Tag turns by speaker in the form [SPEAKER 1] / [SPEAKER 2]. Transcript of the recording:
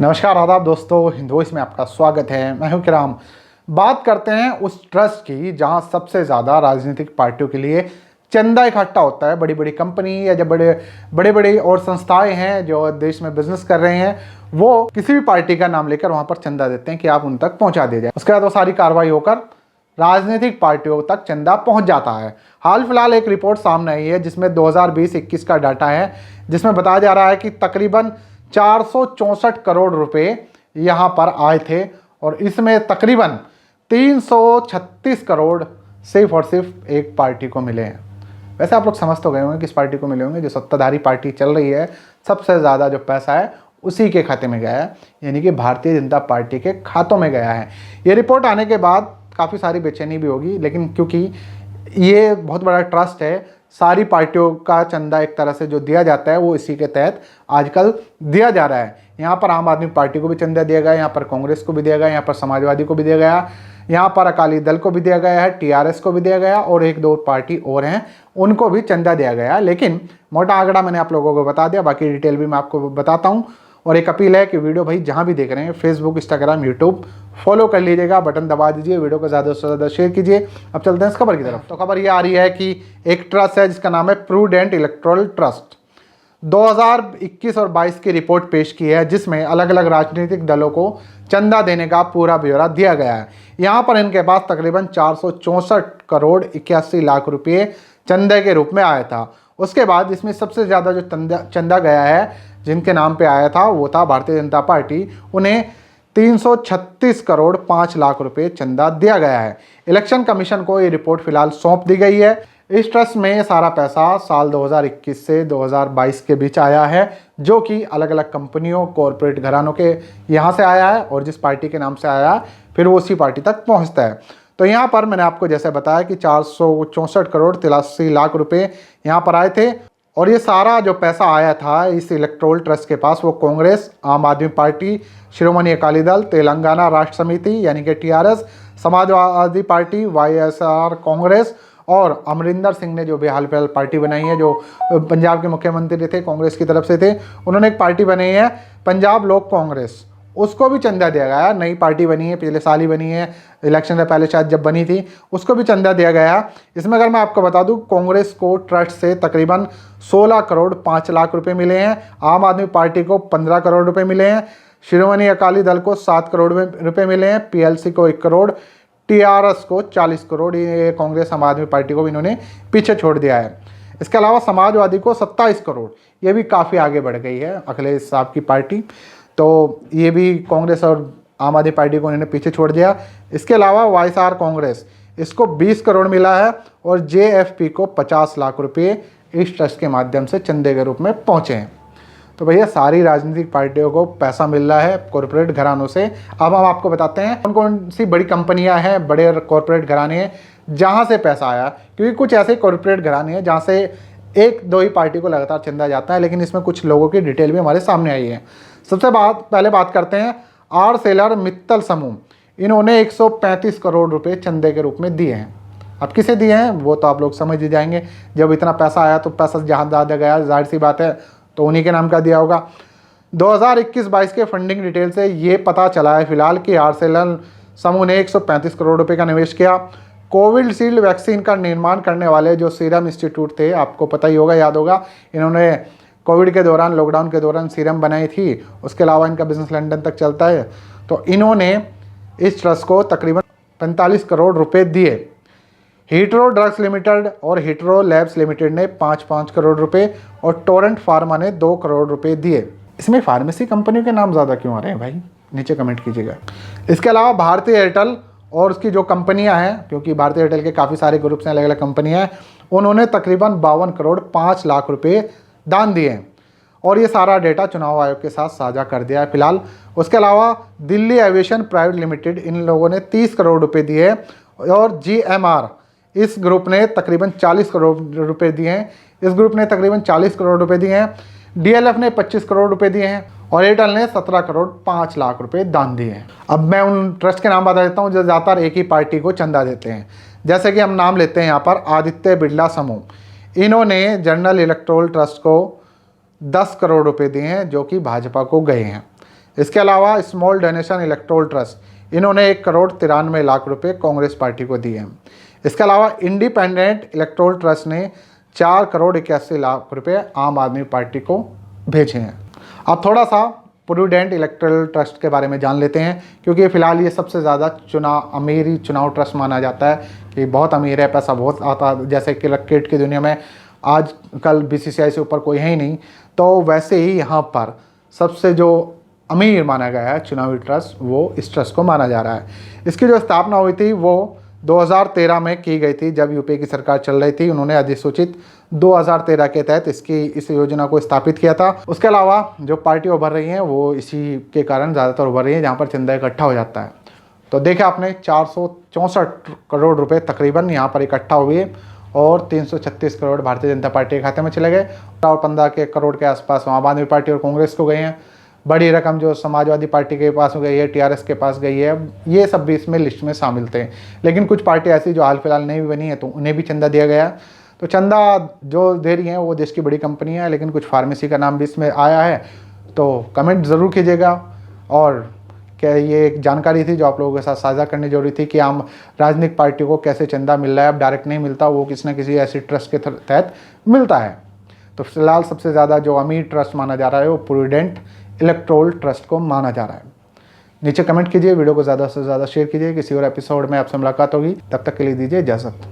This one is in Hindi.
[SPEAKER 1] नमस्कार आदाब दोस्तों, हिंदोइस में आपका स्वागत है। मैं हूं किराम। बात करते हैं उस ट्रस्ट की जहां सबसे ज़्यादा राजनीतिक पार्टियों के लिए चंदा इकट्ठा होता है। बड़ी बड़ी कंपनी या जब बड़े बड़े और संस्थाएं हैं जो देश में बिजनेस कर रहे हैं, वो किसी भी पार्टी का नाम लेकर वहां पर चंदा देते हैं कि आप उन तक पहुंचा दिया जाए। उसके बाद वो सारी कार्रवाई होकर राजनीतिक पार्टियों तक चंदा पहुंच जाता है। हाल फिलहाल एक रिपोर्ट सामने आई है जिसमें 2020-21 का डाटा है, जिसमें बताया जा रहा है कि तकरीबन 464 करोड़ रुपए यहाँ पर आए थे और इसमें तकरीबन 336 करोड़ सिर्फ और सिर्फ एक पार्टी को मिले हैं। वैसे आप लोग समझ तो गए होंगे किस पार्टी को मिले होंगे। जो सत्ताधारी पार्टी चल रही है, सबसे ज़्यादा जो पैसा है उसी के खाते में गया है, यानी कि भारतीय जनता पार्टी के खातों में गया है। ये रिपोर्ट आने के बाद काफ़ी सारी बेचैनी भी होगी, लेकिन क्योंकि ये बहुत बड़ा ट्रस्ट है, सारी पार्टियों का चंदा एक तरह से जो दिया जाता है वो इसी के तहत आजकल दिया जा रहा है। यहाँ पर आम आदमी पार्टी को भी चंदा दिया गया, यहाँ पर कांग्रेस को भी दिया गया, यहाँ पर समाजवादी को भी दिया गया, यहाँ पर अकाली दल को भी दिया गया है, टीआरएस को भी दिया गया और एक दो पार्टी और हैं उनको भी चंदा दिया गया। लेकिन मोटा आंकड़ा मैंने आप लोगों को बता दिया, बाकी डिटेल भी मैं आपको बताता हूँ। और एक अपील है कि वीडियो भाई जहाँ भी देख रहे हैं, फेसबुक, इंस्टाग्राम, यूट्यूब, फॉलो कर लीजिएगा, बटन दबा दीजिए, वीडियो को ज़्यादा से ज़्यादा शेयर कीजिए। अब चलते हैं इस खबर की तरफ। तो खबर ये आ रही है कि एक ट्रस्ट है जिसका नाम है प्रूडेंट इलेक्टोरल ट्रस्ट। 2021 और 22 की रिपोर्ट पेश की है जिसमें अलग अलग राजनीतिक दलों को चंदा देने का पूरा ब्यौरा दिया गया है। यहाँ पर इनके पास तकरीबन 464 करोड़ 81 लाख रुपये चंदे के रूप में आया था। उसके बाद इसमें सबसे ज़्यादा जो चंदा गया है जिनके नाम पे आया था वो था भारतीय जनता पार्टी। उन्हें 336 करोड़ 5 लाख रुपए चंदा दिया गया है। इलेक्शन कमीशन को ये रिपोर्ट फिलहाल सौंप दी गई है। इस ट्रस्ट में सारा पैसा साल 2021 से 2022 के बीच आया है, जो कि अलग अलग कंपनियों, कॉरपोरेट घरानों के यहाँ से आया है और जिस पार्टी के नाम से आया है फिर वो उसी पार्टी तक पहुँचता है। तो यहाँ पर मैंने आपको जैसे बताया कि 464 करोड़ 83 लाख रुपए यहाँ पर आए थे और ये सारा जो पैसा आया था इस इलेक्टोरल ट्रस्ट के पास वो कांग्रेस, आम आदमी पार्टी, शिरोमणि अकाली दल, तेलंगाना राष्ट्र समिति यानी कि TRS, Samajwadi party, YSR Congress और अमरिंदर सिंह ने जो भी हाल फिलहाल पार्टी बनाई है, जो पंजाब के मुख्यमंत्री थे, कांग्रेस की तरफ से थे, उन्होंने एक पार्टी बनाई है पंजाब लोक कांग्रेस, उसको भी चंदा दिया गया। नई पार्टी बनी है, पिछले साल ही बनी है, इलेक्शन से पहले शायद जब बनी थी, उसको भी चंदा दिया गया। इसमें अगर मैं आपको बता दूं, कांग्रेस को ट्रस्ट से तकरीबन 16 करोड़ 5 लाख रुपए मिले हैं, आम आदमी पार्टी को 15 करोड़ रुपए मिले हैं, शिरोमणि अकाली दल को 7 करोड़ रुपए मिले हैं, पीएलसी को 1 करोड़, टीआरएस को 40 करोड़। ये कांग्रेस आम आदमी पार्टी को भी इन्होंने पीछे छोड़ दिया है। इसके अलावा समाजवादी को 27 करोड़, ये भी काफ़ी आगे बढ़ गई है अखिलेश साहब की पार्टी, तो ये भी कांग्रेस और आम आदमी पार्टी को इन्होंने पीछे छोड़ दिया। इसके अलावा वाईएसआर कांग्रेस, इसको 20 करोड़ मिला है और जेएफपी को 50 लाख रुपये इस ट्रस्ट के माध्यम से चंदे के रूप में पहुँचे हैं। तो भैया सारी राजनीतिक पार्टियों को पैसा मिल रहा है कॉरपोरेट घरानों से। अब हम आपको बताते हैं कौन कौन सी बड़ी कंपनियां हैं, बड़े कॉरपोरेट घराने हैं जहां से पैसा आया, क्योंकि कुछ ऐसे कॉरपोरेट घराने हैं जहां से एक दो ही पार्टी को लगातार चंदा जाता है, लेकिन इसमें कुछ लोगों की डिटेल भी हमारे सामने आई है। सबसे पहले बात करते हैं आर्सेलर मित्तल समूह। इन्होंने 135 करोड़ रुपये चंदे के रूप में दिए हैं। अब किसे दिए हैं वो तो आप लोग समझ ही जाएंगे। जब इतना पैसा आया तो पैसा जहाँ ज़्यादा गया, जाहिर सी बात है, तो उन्हीं के नाम का दिया होगा। 2021-22 के फंडिंग डिटेल से ये पता चला है फिलहाल कि आर्सेलर समूह ने 135 करोड़ रुपए का निवेश किया। कोविशील्ड वैक्सीन का निर्माण करने वाले जो सीरम इंस्टीट्यूट थे, आपको पता ही होगा, याद होगा, इन्होंने कोविड के दौरान, लॉकडाउन के दौरान सीरम बनाई थी। उसके अलावा इनका बिजनेस लंदन तक चलता है। तो इन्होंने इस ट्रस्ट को तकरीबन 45 करोड़ रुपए दिए। हीट्रो ड्रग्स लिमिटेड और हीट्रो लैब्स लिमिटेड ने 5-5 करोड़ रुपए और टोरेंट फार्मा ने 2 करोड़ रुपए दिए। इसमें फार्मेसी कंपनियों के नाम ज़्यादा क्यों आ रहे हैं भाई, नीचे कमेंट कीजिएगा। इसके अलावा भारतीय एयरटेल और उसकी जो कंपनियां हैं, क्योंकि भारतीय एयरटेल के काफ़ी सारे ग्रुप्स हैं, अलग अलग कंपनियां हैं, उन्होंने तकरीबन 52 करोड़ 5 लाख रुपए दान दिए हैं और ये सारा डेटा चुनाव आयोग के साथ साझा कर दिया है फिलहाल। उसके अलावा दिल्ली एविएशन प्राइवेट लिमिटेड, इन लोगों ने 30 करोड़ रुपए दिए और जीएमआर, इस ग्रुप ने तकरीबन 40 करोड़ रुपए दिए हैं। इस ग्रुप ने तकरीबन 40 करोड़ रुपए दिए हैं। डीएलएफ ने 25 करोड़ रुपए दिए हैं और एयरटेल ने 17 करोड़ 5 लाख रुपए दान दिए हैं। अब मैं उन ट्रस्ट के नाम बता देता हूँ जो ज़्यादातर एक ही पार्टी को चंदा देते हैं। जैसे कि हम नाम लेते हैं यहाँ पर आदित्य बिरला समूह। इन्होंने जनरल इलेक्टोरल ट्रस्ट को 10 करोड़ रुपए दिए हैं जो कि भाजपा को गए हैं। इसके अलावा स्मॉल डोनेशन इलेक्टोरल ट्रस्ट, इन्होंने 1,93,00,000 रुपये कांग्रेस पार्टी को दिए हैं। इसके अलावा इंडिपेंडेंट इलेक्टोरल ट्रस्ट ने 4,81,00,000 रुपये आम आदमी पार्टी को भेजे हैं। अब थोड़ा सा प्रूडेंट इलेक्टोरल ट्रस्ट के बारे में जान लेते हैं, क्योंकि फ़िलहाल ये सबसे ज़्यादा अमीरी चुनाव ट्रस्ट माना जाता है कि बहुत अमीर है, पैसा बहुत आता है। जैसे कि क्रिकेट की दुनिया में आजकल BCCI से ऊपर कोई है ही नहीं, तो वैसे ही यहाँ पर सबसे जो अमीर माना गया है चुनावी ट्रस्ट, वो इस ट्रस्ट को माना जा रहा है। इसकी जो स्थापना हुई थी वो 2013 में की गई थी, जब यूपीए की सरकार चल रही थी। उन्होंने अधिसूचित 2013 के तहत इस योजना को स्थापित किया था। उसके अलावा जो पार्टी उभर रही हैं वो इसी के कारण ज़्यादातर उभर रही है, जहाँ पर चंदा इकट्ठा हो जाता है। तो देखें आपने 464 करोड़ रुपए तकरीबन यहाँ पर इकट्ठा हुए और 336 करोड़ भारतीय जनता पार्टी के खाते में चले गए और 15 करोड़ के आसपास आम आदमी पार्टी और कांग्रेस को गए हैं। बड़ी रकम जो समाजवादी पार्टी के पास गई है, TRS के पास गई है, ये सब भी इसमें लिस्ट में शामिल थे। लेकिन कुछ पार्टी ऐसी जो हाल फिलहाल नहीं भी बनी है, तो उन्हें भी चंदा दिया गया। तो चंदा जो दे रही हैं वो देश की बड़ी कंपनी है, लेकिन कुछ फार्मेसी का नाम भी इसमें आया है। तो कमेंट ज़रूर कीजिएगा। और क्या ये एक जानकारी थी जो आप लोगों के साथ साझा करनी जरूरी थी कि आम राजनीतिक पार्टी को कैसे चंदा मिल रहा है। अब डायरेक्ट नहीं मिलता, वो किसी न किसी ऐसी ट्रस्ट के तहत मिलता है। तो फिलहाल सबसे ज़्यादा जो अमीर ट्रस्ट माना जा रहा है वो प्रूडेंट इलेक्टोरल ट्रस्ट को माना जा रहा है। नीचे कमेंट कीजिए, वीडियो को ज़्यादा से ज़्यादा शेयर कीजिए। किसी और एपिसोड में आपसे मुलाकात होगी, तब तक के लिए दीजिए इजाज़त।